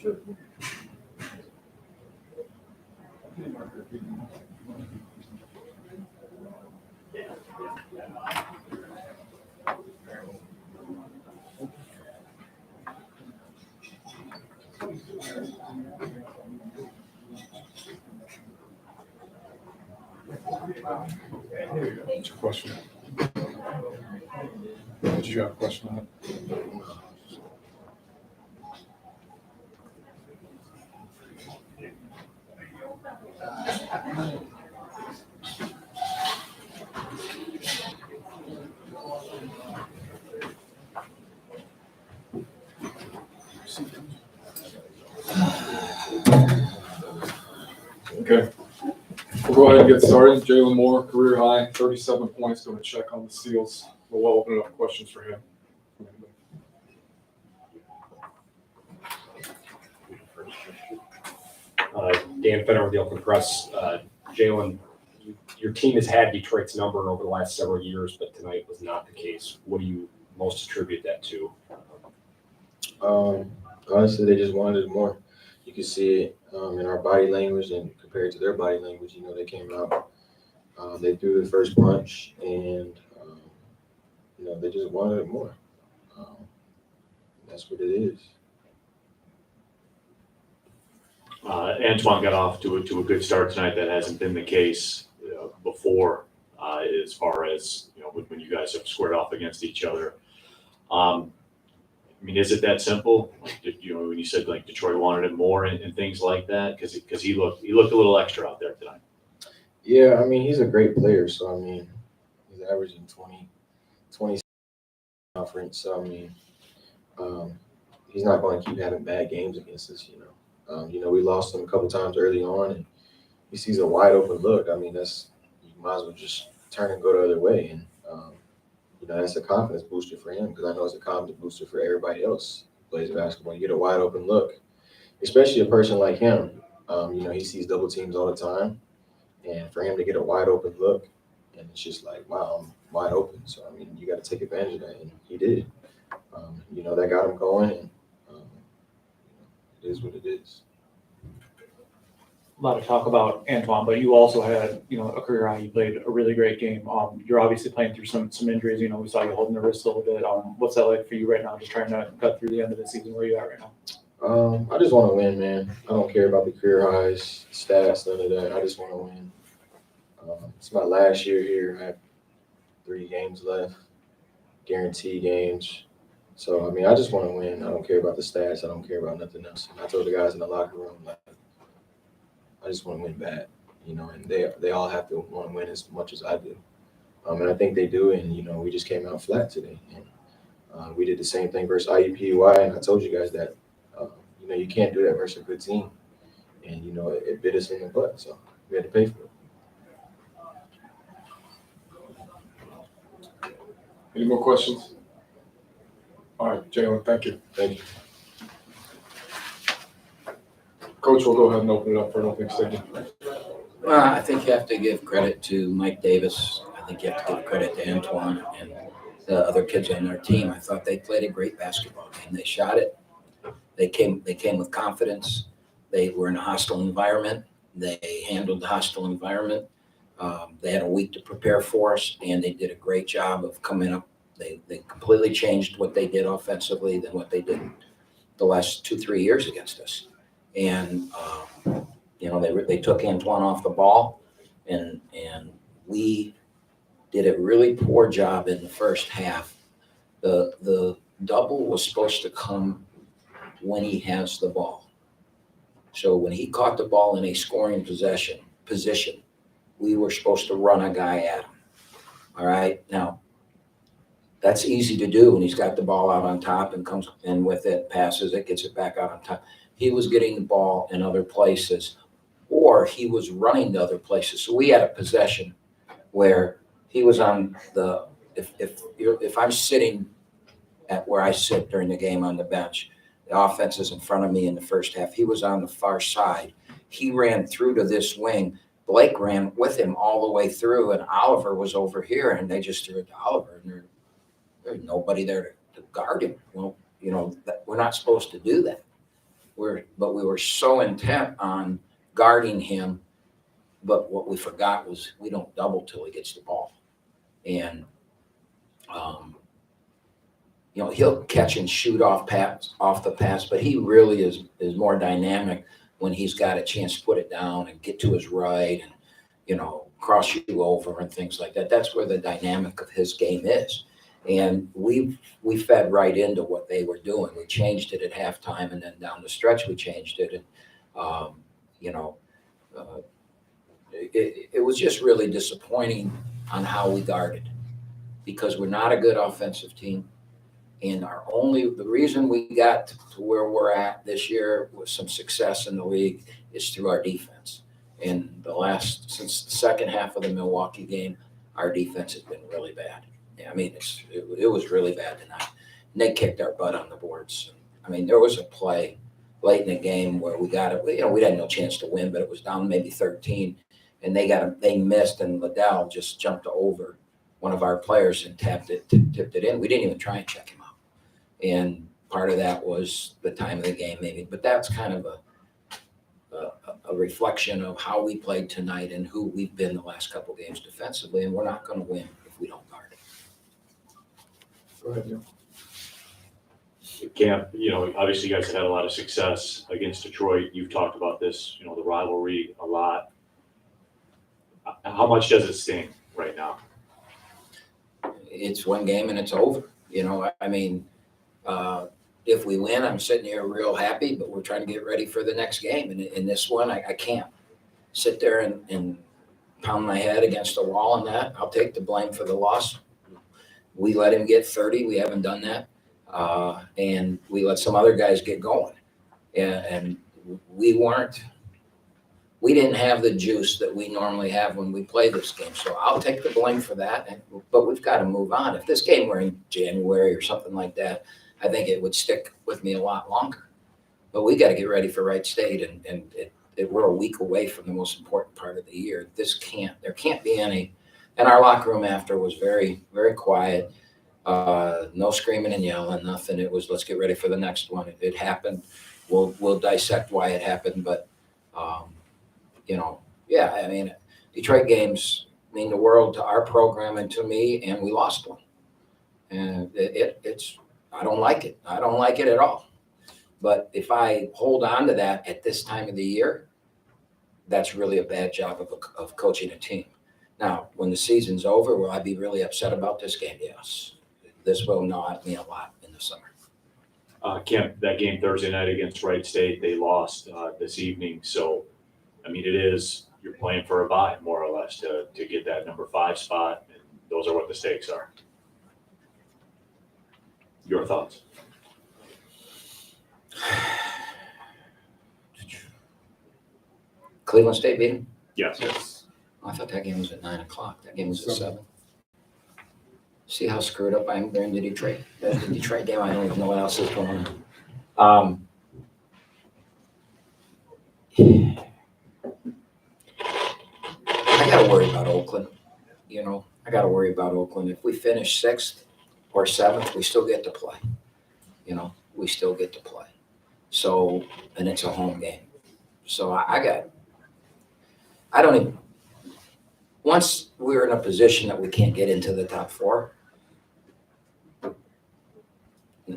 What's your question? Did you have a question on it? Okay. We'll go ahead and get started. Jalen Moore, career high, 37 points, going to check on the Seals. We'll open it up questions for him. Dan Fenner with the Oakland Press. Jalen, your team has had Detroit's number over the last several years, but tonight was not the case. What do you most attribute that to? Honestly, they just wanted it more. You can see it in our body language, and compared to their body language, they came out, they threw the first punch, and they just wanted it more. That's what it is. Antoine got off to a good start tonight. That hasn't been the case before, as far as when you guys have squared off against each other. Is it that simple? Like, when you said like Detroit wanted it more and things like that, because he looked a little extra out there tonight. Yeah, he's a great player. So he's averaging 20 conference. So he's not going to keep having bad games against us. We lost him a couple times early on, and he sees a wide open look. That's, you might as well just turn and go the other way. And that's a confidence booster for him, because I know it's a confidence booster for everybody else who plays basketball. You get a wide open look, especially a person like him. He sees double teams all the time, and for him to get a wide open look, and it's just like, wow, I'm wide open. So you got to take advantage of that, and he did. That got him going, and it is what it is. A lot of talk about Antoine, but you also had, a career high. You played a really great game. You're obviously playing through some injuries. We saw you holding the wrist a little bit. What's that like for you right now? Just trying to cut through the end of the season. Where you at right now? I just want to win, man. I don't care about the career highs, stats, none of that. I just want to win. It's my last year here. I have 3 games left, guaranteed games. So, I just want to win. I don't care about the stats. I don't care about nothing else. And I told the guys in the locker room, I just want to win bad, and they all have to want to win as much as I do. And I think they do, and, we just came out flat today. And we did the same thing versus IUPUI, and I told you guys that, you can't do that versus a good team. And, it bit us in the butt, so we had to pay for it. Any more questions? All right, Jalen, thank you. Thank you. Coach, we'll go ahead and open it up for an opening statement. Well, I think you have to give credit to Mike Davis. I think you have to give credit to Antoine and the other kids on our team. I thought they played a great basketball game. They shot it. They came with confidence. They were in a hostile environment. They handled the hostile environment. They had a week to prepare for us, and they did a great job of coming up. They completely changed what they did offensively than what they did the last 2-3 years against us. And they took Antoine off the ball, and we did a really poor job in the first half. The double was supposed to come when he has the ball. So when he caught the ball in a scoring position, we were supposed to run a guy at him. All right. Now, that's easy to do when he's got the ball out on top and comes in with it, passes it, gets it back out on top. He was getting the ball in other places, or he was running to other places. So we had a possession where he was on the if I'm sitting at where I sit during the game on the bench, the offense is in front of me in the first half. He was on the far side. He ran through to this wing. Blake ran with him all the way through, and Oliver was over here, and they just threw it to Oliver, and there's nobody there to guard him. Well, we're not supposed to do that. but we were so intent on guarding him. But what we forgot was we don't double till he gets the ball. And, he'll catch and shoot off the pass, but he really is more dynamic when he's got a chance to put it down and get to his right and, cross you over and things like that. That's where the dynamic of his game is. And we fed right into what they were doing. We changed it at halftime, and then down the stretch we changed it. And, it was just really disappointing on how we guarded, because we're not a good offensive team. And the reason we got to where we're at this year with some success in the league is through our defense. And since the second half of the Milwaukee game, our defense has been really bad. I mean, it was really bad tonight. And they kicked our butt on the boards. I mean, there was a play late in the game where we got it. We had no chance to win, but it was down maybe 13, and they missed, and Liddell just jumped over one of our players and tipped it in. We didn't even try and check him out. And part of that was the time of the game, maybe. But that's kind of a reflection of how we played tonight and who we've been the last couple of games defensively. And we're not going to win if we don't guard it. Go ahead, Neil. Camp, obviously you guys have had a lot of success against Detroit. You've talked about this, the rivalry a lot. How much does it sting right now? It's one game and it's over. If we win, I'm sitting here real happy, but we're trying to get ready for the next game. And in this one, I can't sit there and pound my head against the wall on that. I'll take the blame for the loss. We let him get 30. We haven't done that. And we let some other guys get going. And we didn't have the juice that we normally have when we play this game. So I'll take the blame for that. But we've got to move on. If this game were in January or something like that, I think it would stick with me a lot longer. But we got to get ready for Wright State, and we're a week away from the most important part of the year. There can't be any. And our locker room after was very, very quiet. No screaming and yelling, nothing. It was, let's get ready for the next one. It happened. We'll dissect why it happened, but Detroit games mean the world to our program and to me, and we lost one. And I don't like it. I don't like it at all. But if I hold on to that at this time of the year, that's really a bad job of coaching a team. Now, when the season's over, will I be really upset about this game? Yes. This will gnaw me a lot in the summer. Camp, that game Thursday night against Wright State, they lost this evening. So, you're playing for a bye, more or less, to get that number 5 spot. And those are what the stakes are. Your thoughts? Cleveland State beat him? Yes. I thought that game was at 9:00. That game was at 7. See how screwed up I am during the Detroit game? I don't even know what else is going on. I got to worry about Oakland. I got to worry about Oakland. If we finish 6th or 7th, we still get to play. We still get to play. So, and it's a home game. So once we're in a position that we can't get into the top 4,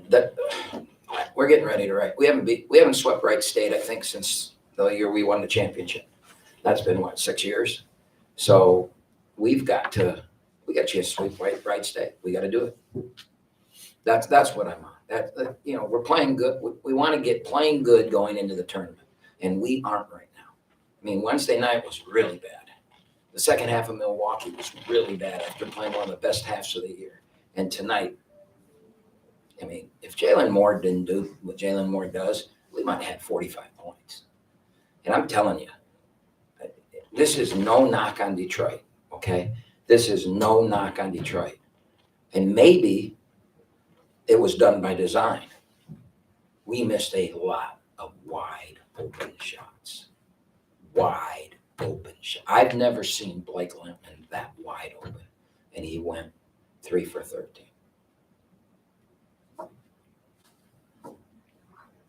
that we're getting ready to write. We haven't swept Wright State, I think, since the year we won the championship. That's been 6 years. So we got a chance to sweep Wright State. We got to do it. That's what I'm on. We're playing good. We want to get playing good going into the tournament, and we aren't right now. Wednesday night was really bad. The second half of Milwaukee was really bad after playing one of the best halves of the year. And tonight, if Jalen Moore didn't do what Jalen Moore does, we might have had 45 points. And I'm telling you, this is no knock on Detroit, okay? This is no knock on Detroit. And maybe it was done by design. We missed a lot of wide open shots. Wide open shots. I've never seen Blake Limpman that wide open. And he went 3 for 13.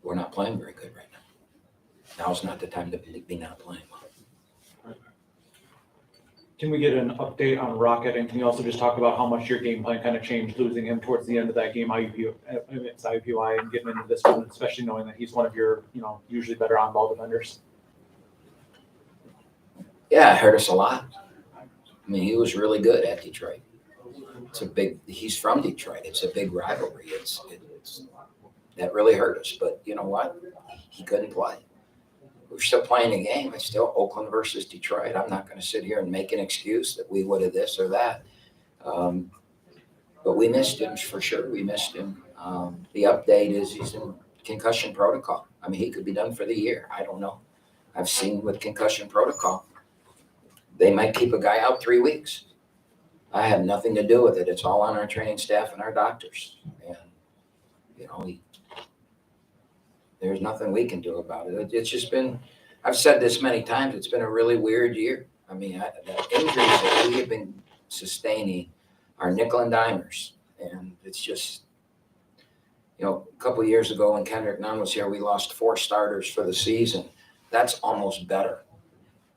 We're not playing very good right now. now's not the time to be not playing well. Can we get an update on Rocket, and can you also just talk about how much your game plan kind of changed losing him towards the end of that game, against IUPUI, and getting into this one, especially knowing that he's one of your, usually better on-ball defenders? Yeah, it hurt us a lot. I mean, he was really good at Detroit. He's from Detroit. It's a big rivalry. That really hurt us. But you know what? He couldn't play. We're still playing the game. It's still Oakland versus Detroit. I'm not going to sit here and make an excuse that we would have this or that. But we missed him for sure. We missed him. The update is he's in concussion protocol. I mean, he could be done for the year. I don't know. I've seen with concussion protocol, they might keep a guy out 3 weeks. I have nothing to do with it. It's all on our training staff and our doctors. And, there's nothing we can do about it. It's just been, I've said this many times, it's been a really weird year. I mean, the injuries that we have been sustaining are nickel and dimers. And it's just, a couple of years ago when Kendrick Nunn was here, we lost 4 starters for the season. That's almost better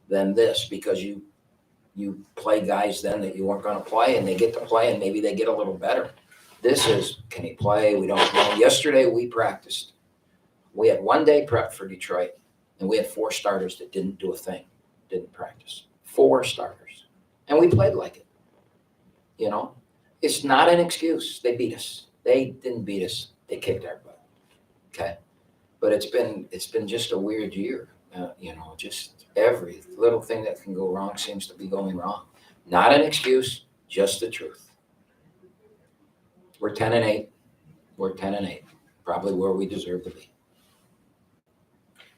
than this because you play guys then that you weren't going to play and they get to play and maybe they get a little better. This is, can he play? We don't know. Yesterday we practiced. We had 1 day prep for Detroit and we had 4 starters that didn't do a thing, didn't practice. 4 starters. And we played like it. It's not an excuse. They beat us. They didn't beat us. They kicked our butt. Okay. But it's been just a weird year. Just every little thing that can go wrong seems to be going wrong. Not an excuse, just the truth. We're 10-8. We're 10-8. Probably where we deserve to be.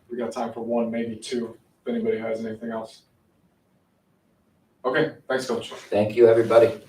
We got time for 1, maybe 2, if anybody has anything else. Okay, thanks, Coach. Thank you, everybody.